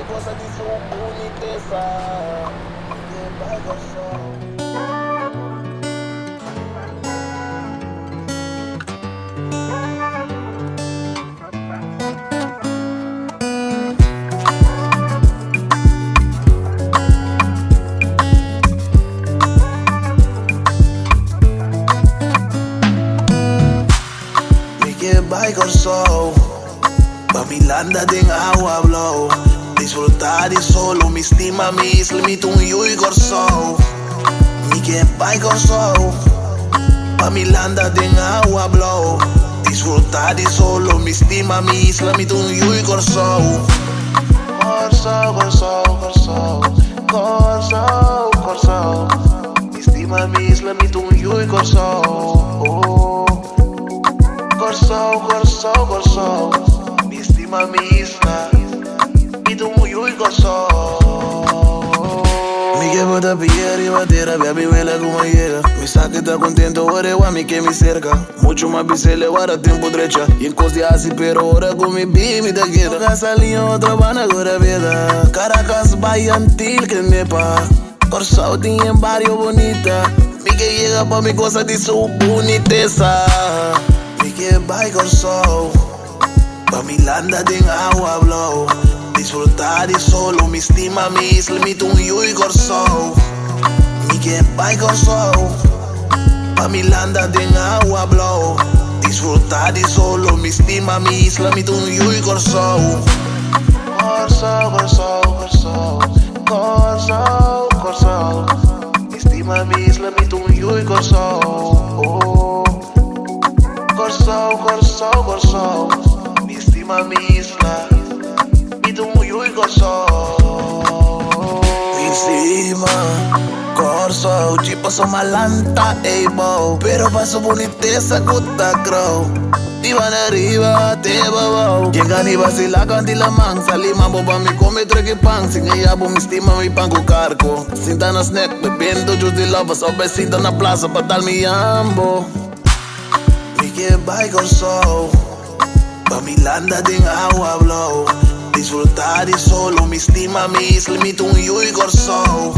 gosta de sua boniteza. Ninguém vai gostar. Vai com sol, Bamilanda tem água blow. Desfrutar de solo, me estima, me limita e sol. Ninguém vai com sol, Bamilanda tem água blow. Desfrutar de solo, me estima, me limita e sol. Corsol, corsol, corsol, corsol, corsol. Me estima, me limita e sol. Corsol, corsol, corsol, me estima, me isla, e tu muito e corsol. Me quebra da piel y batera, baby, huele como llega. Mi saque está contento, ahora a mí que me cerca. Mucho más pisele, ahora tiempo trecha. Y en cosas así, pero ahora con mi baby te queda. Casa linha, otra van agora vida. Caracas, Bahia, Antil, que nepa. Corsol, tinha en barrio bonita. Mi que llega pa' mi cosa de su boniteza. Que vai com sol, Bamilanda tem água blow. Desfrutar de solo, me estima, me limita e sol. Que vai com sol, Bamilanda tem água blow. Desfrutar de solo, me estima, me limita e sol. Corsol, corsol, corsol, corsol, corsol. Me estima, me limita e sol. Corsol, corsol, corsol, me estima, me isla, me tu muito e corsol. Me estima, corsol, tipo sou malanta, ei bo. Pero paso boniteza, gota grow. Iba de arriba, te babao. Llega ni vacila, canti la man. Salí mambo pa' mi come treque pan. Sin ella, bo, me estima, mi pan con cargo. Sinta na snack, bebiendo juice de lava. Só besita na plaza pa' dar mi ambo. Que vai com sol, Bamilanda tem água blow. Desfrutar de solo, me estima, me limita e sol.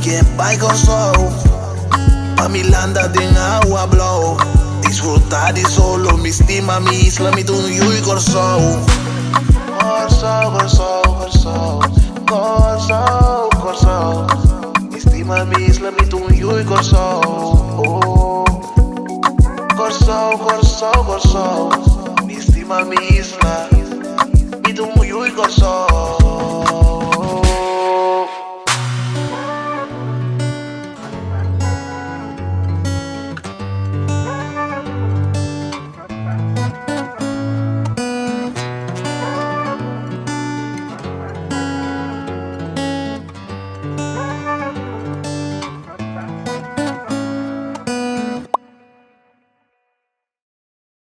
Que vai com sol, Bamilanda tem água blow. Desfrutar de solo, me estima, me limita e sol. Corsol, corsol, corsol, corsol, corsol. Me estima, me limita e sol. Corsol, corsol, corsol, me estima, me isla, me tu muito e corsol.